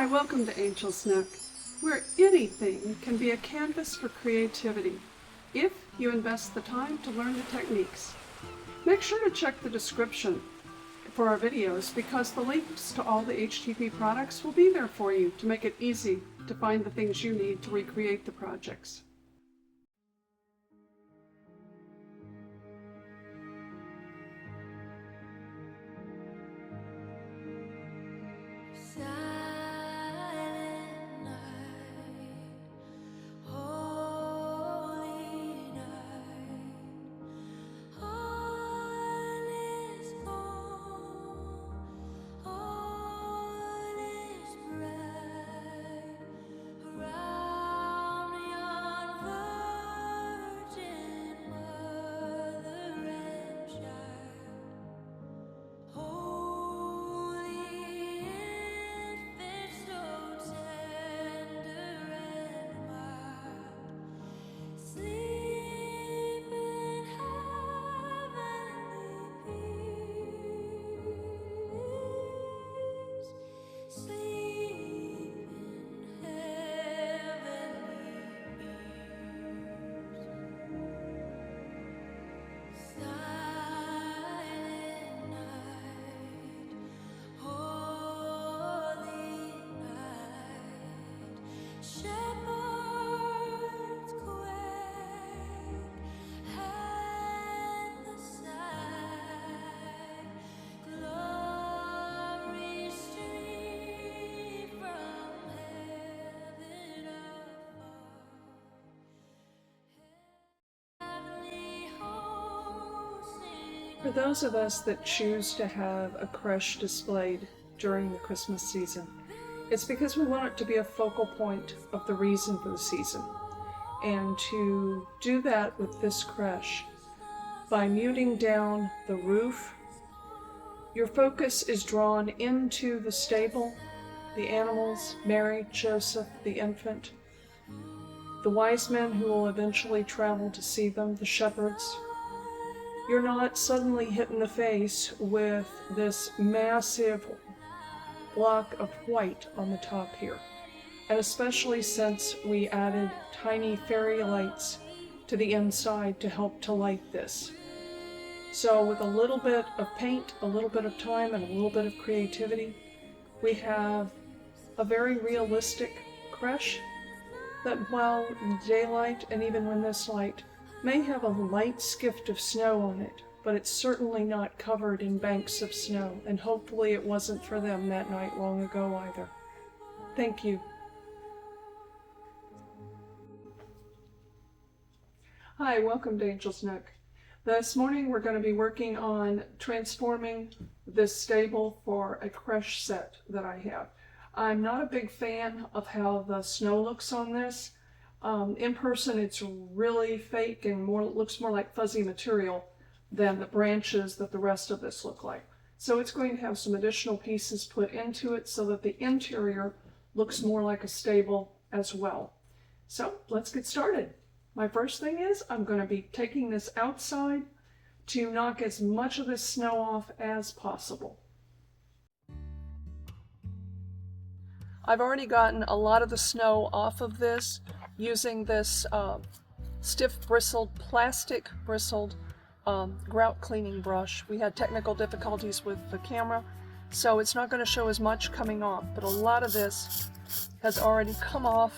Hi, welcome to Angel's Nook, where anything can be a canvas for creativity, if you invest the time to learn the techniques. Make sure to check the description for our videos because the links to all the HTP products will be there for you to make it easy to find the things you need to recreate the projects. For those of us that choose to have a creche displayed during the Christmas season, it's because we want it to be a focal point of the reason for the season. And to do that with this creche, by muting down the roof, your focus is drawn into the stable, the animals, Mary, Joseph, the infant, the wise men who will eventually travel to see them, the shepherds. You're not suddenly hit in the face with this massive block of white on the top here. And especially since we added tiny fairy lights to the inside to help to light this. So with a little bit of paint, a little bit of time, and a little bit of creativity, we have a very realistic creche that, while daylight and even when this light may have a light skift of snow on it, but it's certainly not covered in banks of snow, and hopefully it wasn't for them that night long ago either. Thank you. Hi, welcome to Angel's Nook. This morning we're going to be working on transforming this stable for a creche set that I have. I'm not a big fan of how the snow looks on this. In person it's really fake and looks more like fuzzy material than the branches that the rest of this look like. So it's going to have some additional pieces put into it so that the interior looks more like a stable as well. So let's get started. My first thing is I'm going to be taking this outside to knock as much of this snow off as possible. I've already gotten a lot of the snow off of this using this stiff bristled, plastic bristled grout cleaning brush. We had technical difficulties with the camera, so it's not going to show as much coming off, but a lot of this has already come off,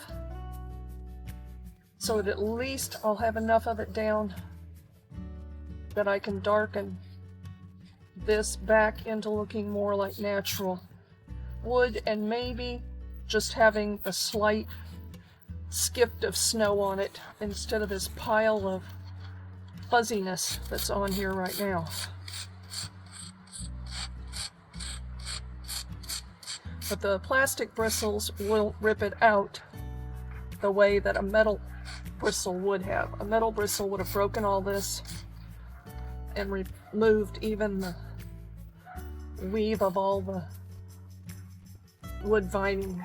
so that at least I'll have enough of it down that I can darken this back into looking more like natural wood, and maybe just having a slight skift of snow on it instead of this pile of fuzziness that's on here right now. But the plastic bristles will rip it out the way that a metal bristle would have. A metal bristle would have broken all this and removed even the weave of all the wood vining.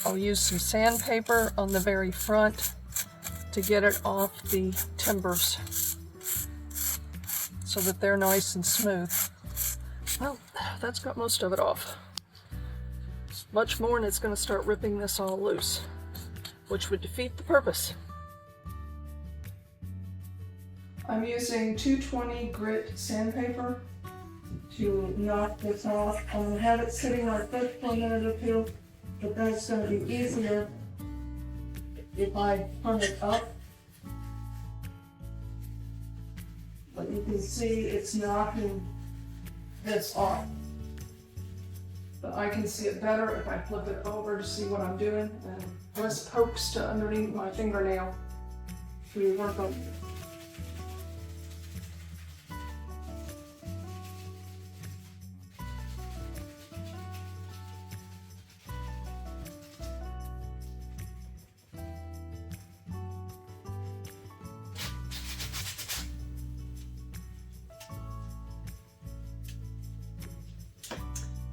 I'll use some sandpaper on the very front to get it off the timbers so that they're nice and smooth. Well, that's got most of it off. much more and it's going to start ripping this all loose, which would defeat the purpose. I'm using 220 grit sandpaper to knock this off. I'm going to have it sitting like this for a minute or two, but then it's going to be easier if I turn it up. But you can see it's knocking this off. But I can see it better if I flip it over to see what I'm doing, and less pokes to underneath my fingernail to work on.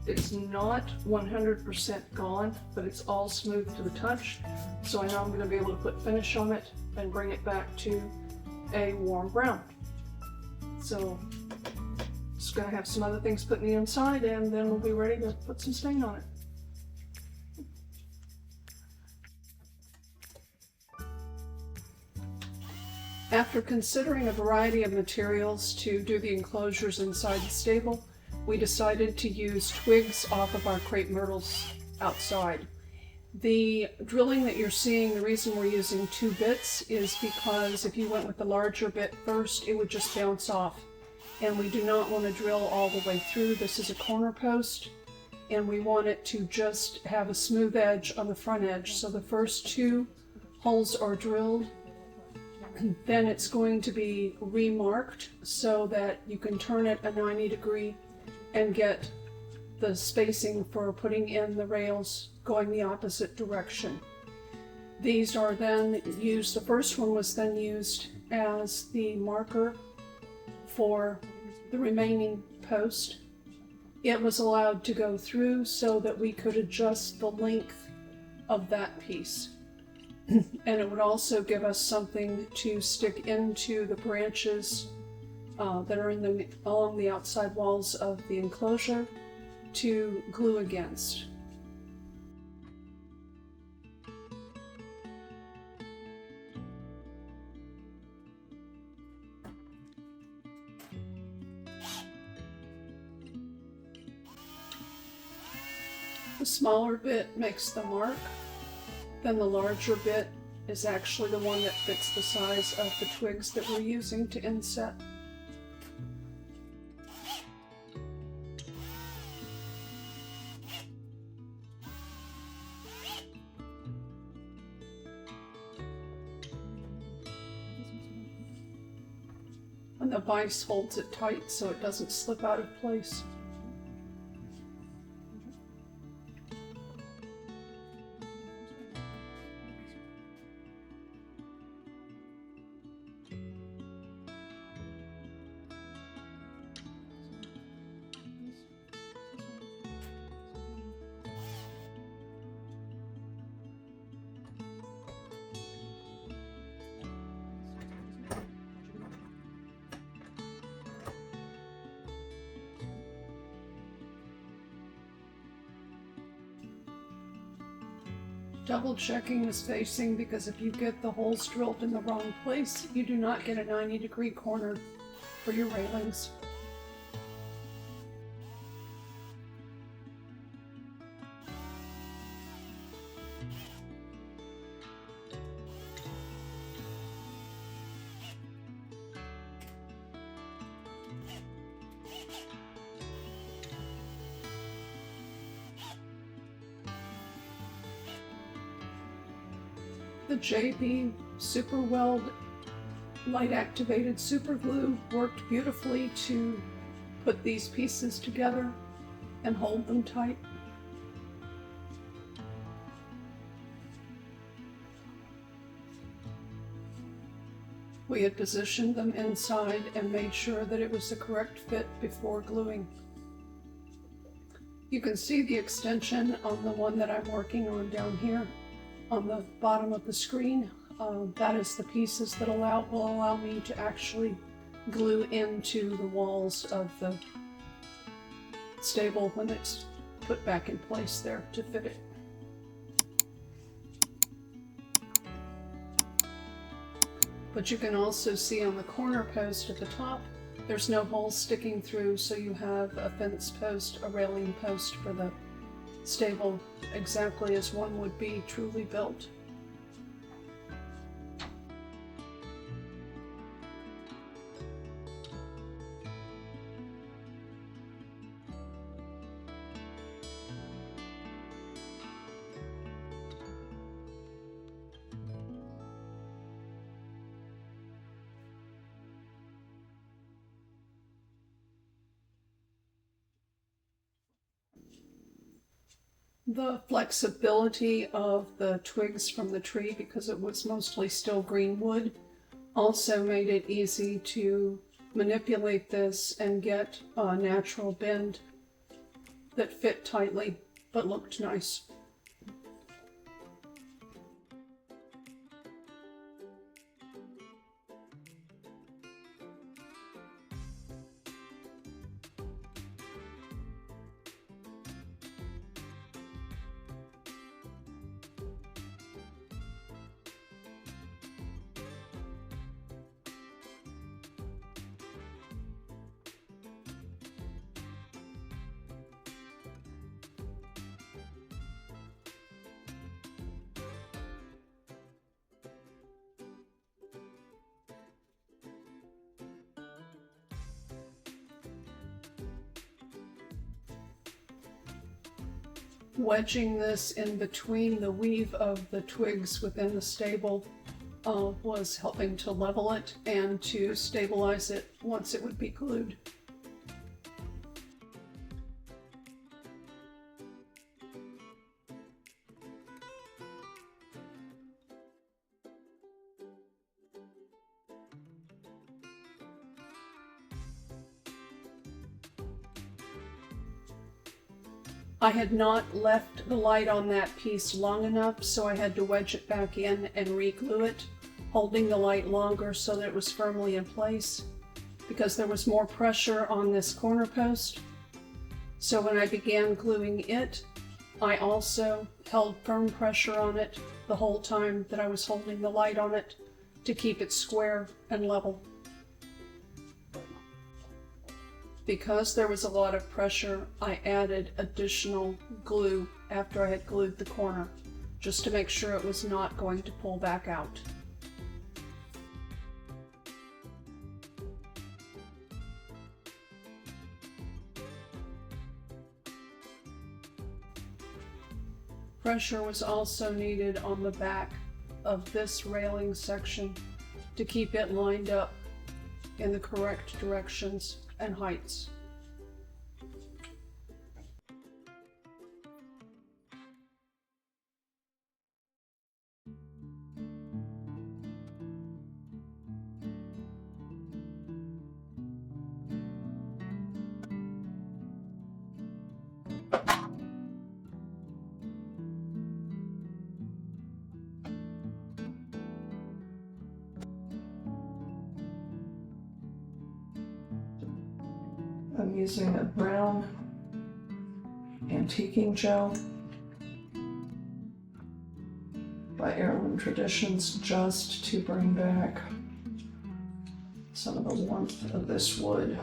It's not 100% gone, but it's all smooth to the touch. So I know I'm going to be able to put finish on it and bring it back to a warm brown. So just going to have some other things put in the inside and then we'll be ready to put some stain on it. After considering a variety of materials to do the enclosures inside the stable, we decided to use twigs off of our crepe myrtles outside. The drilling that you're seeing, the reason we're using 2 bits is because if you went with the larger bit first, it would just bounce off. And we do not want to drill all the way through. This is a corner post, and we want it to just have a smooth edge on the front edge. So the first 2 holes are drilled. Then it's going to be remarked so that you can turn it a 90-degree and get the spacing for putting in the rails going the opposite direction. These are then used, the first one was then used as the marker for the remaining post. It was allowed to go through so that we could adjust the length of that piece. And it would also give us something to stick into the branches that are along the outside walls of the enclosure to glue against. The smaller bit makes the mark, then the larger bit is actually the one that fits the size of the twigs that we're using to inset. And the vise holds it tight so it doesn't slip out of place. Double checking the spacing, because if you get the holes drilled in the wrong place, you do not get a 90-degree corner for your railings. The JB Super Weld light activated super glue worked beautifully to put these pieces together and hold them tight. We had positioned them inside and made sure that it was the correct fit before gluing. You can see the extension on the one that I'm working on down here on the bottom of the screen. That is the pieces that will allow me to actually glue into the walls of the stable when it's put back in place there to fit it. But you can also see on the corner post at the top, there's no holes sticking through, so you have a fence post, a railing post for the stable, exactly as one would be truly built. The flexibility of the twigs from the tree, because it was mostly still green wood, also made it easy to manipulate this and get a natural bend that fit tightly but looked nice. Wedging this in between the weave of the twigs within the stable was helping to level it and to stabilize it once it would be glued. I had not left the light on that piece long enough, so I had to wedge it back in and re-glue it, holding the light longer so that it was firmly in place, because there was more pressure on this corner post. So when I began gluing it, I also held firm pressure on it the whole time that I was holding the light on it to keep it square and level. Because there was a lot of pressure, I added additional glue after I had glued the corner, just to make sure it was not going to pull back out. Pressure was also needed on the back of this railing section to keep it lined up in the correct directions and heights. I'm using a brown antiquing gel by Heirloom Traditions just to bring back some of the warmth of this wood.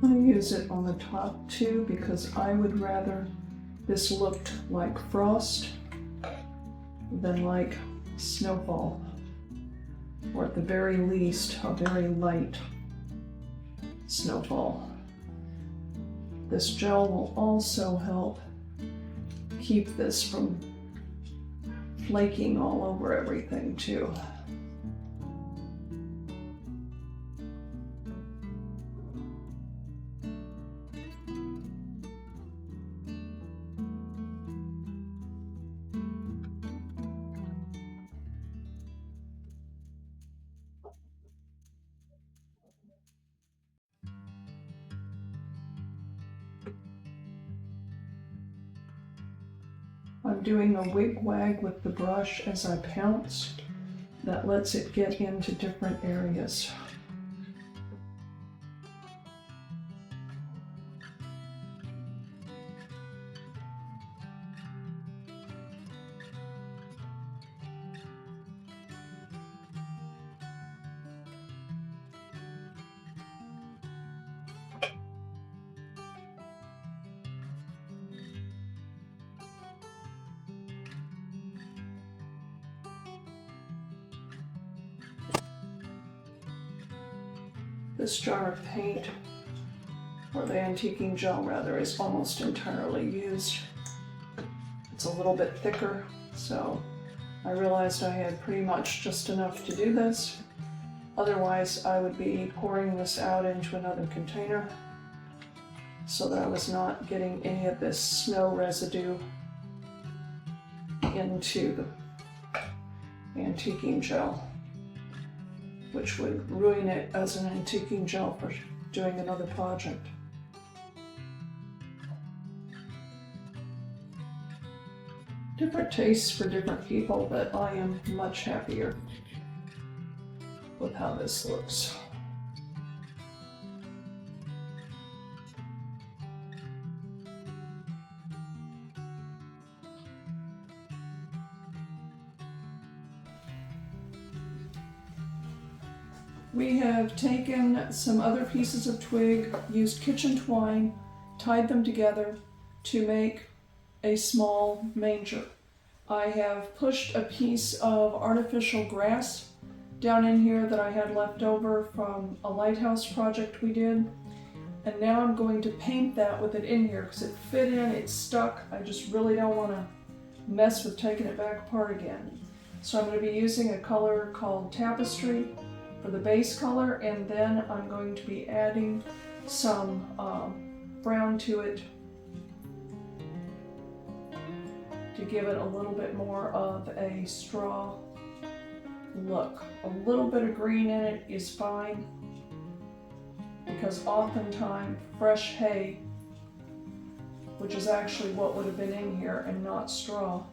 I'm going to use it on the top too because I would rather this looked like frost than like snowfall, or at the very least a very light snowfall. This gel will also help keep this from flaking all over everything too. I'm doing a wig wag with the brush as I pounce. That lets it get into different areas. This jar of paint, or the antiquing gel rather, is almost entirely used. It's a little bit thicker, so I realized I had pretty much just enough to do this. Otherwise, I would be pouring this out into another container so that I was not getting any of this snow residue into the antiquing gel, which would ruin it as an antiquing gel for doing another project. Different tastes for different people, but I am much happier with how this looks. We have taken some other pieces of twig, used kitchen twine, tied them together to make a small manger. I have pushed a piece of artificial grass down in here that I had left over from a lighthouse project we did. And now I'm going to paint that with it in here because it fit in, it's stuck. I just really don't want to mess with taking it back apart again. So I'm going to be using a color called Tapestry for the base color, and then I'm going to be adding some brown to it to give it a little bit more of a straw look. A little bit of green in it is fine, because oftentimes fresh hay, which is actually what would have been in here and not straw,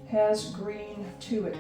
has green to it.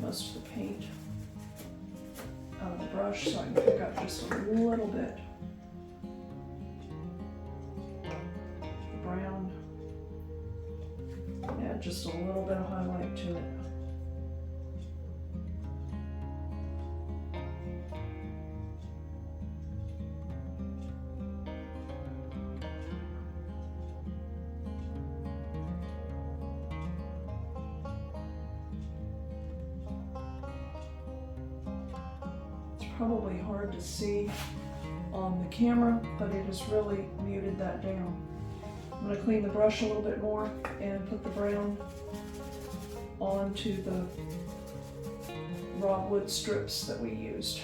Most of the paint out of the brush, so I can pick up just a little bit brown. Add just a little bit of highlight to it. Probably hard to see on the camera, but it has really muted that down. I'm going to clean the brush a little bit more and put the brown onto the raw wood strips that we used.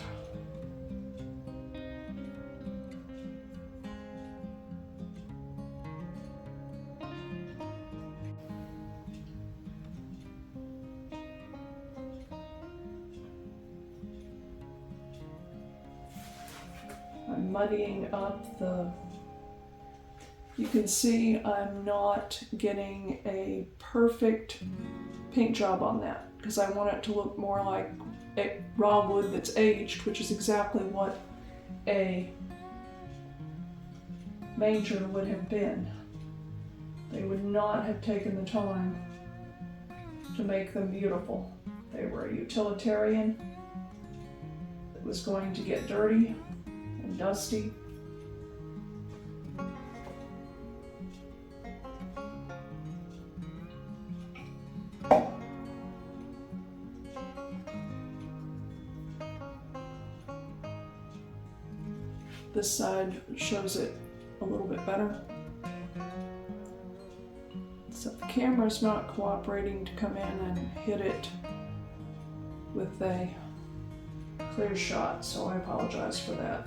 I'm muddying up the... You can see I'm not getting a perfect paint job on that because I want it to look more like a raw wood that's aged, which is exactly what a manger would have been. They would not have taken the time to make them beautiful. They were a utilitarian that was going to get dirty and dusty. This side shows it a little bit better. So the camera's not cooperating to come in and hit it with a clear shot, so I apologize for that.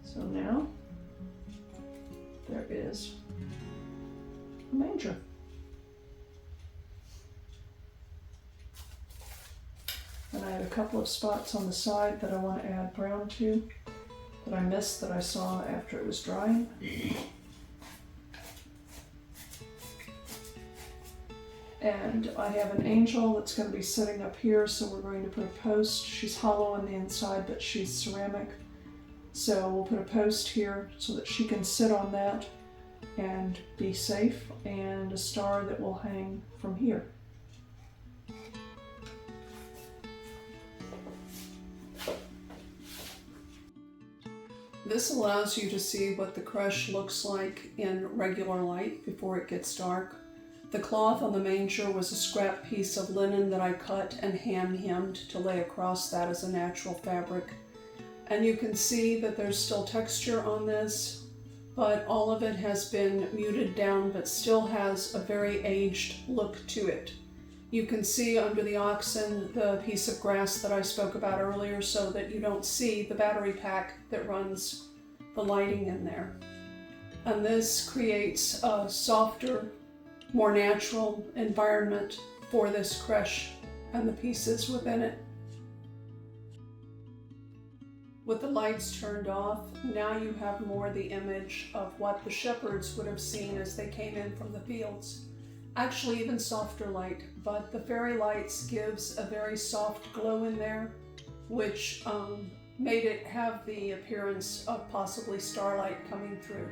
So now there is a manger. And I have a couple of spots on the side that I want to add brown to that I missed that I saw after it was drying. And I have an angel that's going to be sitting up here, so we're going to put a post. She's hollow on the inside, but she's ceramic. So we'll put a post here so that she can sit on that and be safe, and a star that will hang from here. This allows you to see what the creche looks like in regular light before it gets dark. The cloth on the manger was a scrap piece of linen that I cut and hand hemmed to lay across that as a natural fabric. And you can see that there's still texture on this, but all of it has been muted down, but still has a very aged look to it. You can see under the oxen the piece of grass that I spoke about earlier, so that you don't see the battery pack that runs the lighting in there. And this creates a softer, more natural environment for this creche and the pieces within it. With the lights turned off, now you have more the image of what the shepherds would have seen as they came in from the fields. Actually, even softer light, but the fairy lights gives a very soft glow in there, which made it have the appearance of possibly starlight coming through.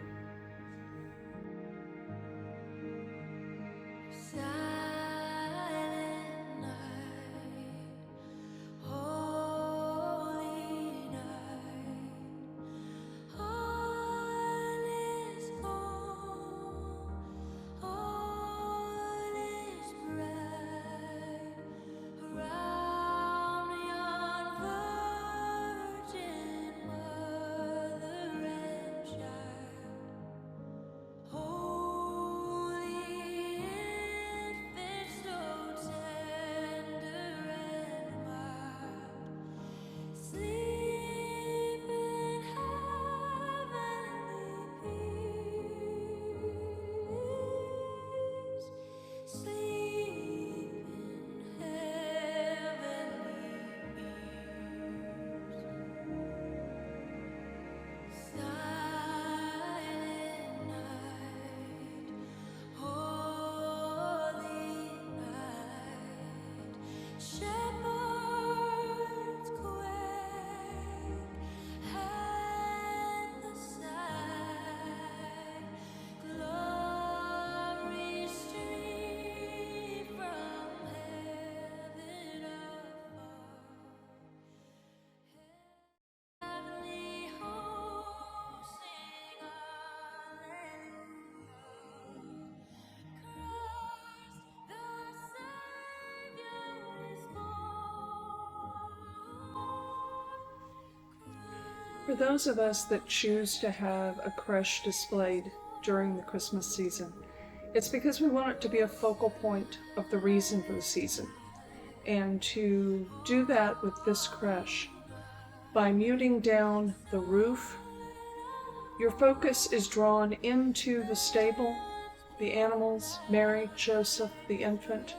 For those of us that choose to have a creche displayed during the Christmas season, it's because we want it to be a focal point of the reason for the season. And to do that with this creche, by muting down the roof, your focus is drawn into the stable, the animals, Mary, Joseph, the infant,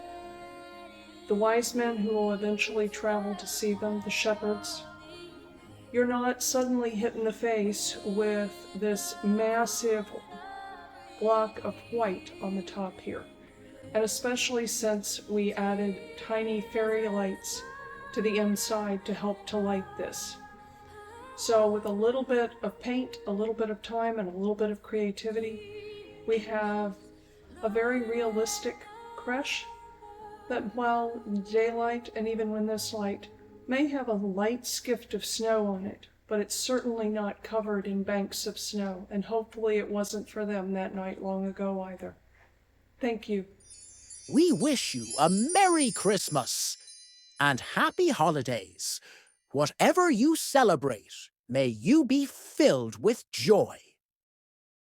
the wise men who will eventually travel to see them, the shepherds. You're not suddenly hit in the face with this massive block of white on the top here. And especially since we added tiny fairy lights to the inside to help to light this. So with a little bit of paint, a little bit of time, and a little bit of creativity, we have a very realistic creche that, while daylight and even when this light may have a light skift of snow on it, but it's certainly not covered in banks of snow, and hopefully it wasn't for them that night long ago either. Thank you. We wish you a Merry Christmas and Happy Holidays. Whatever you celebrate, may you be filled with joy.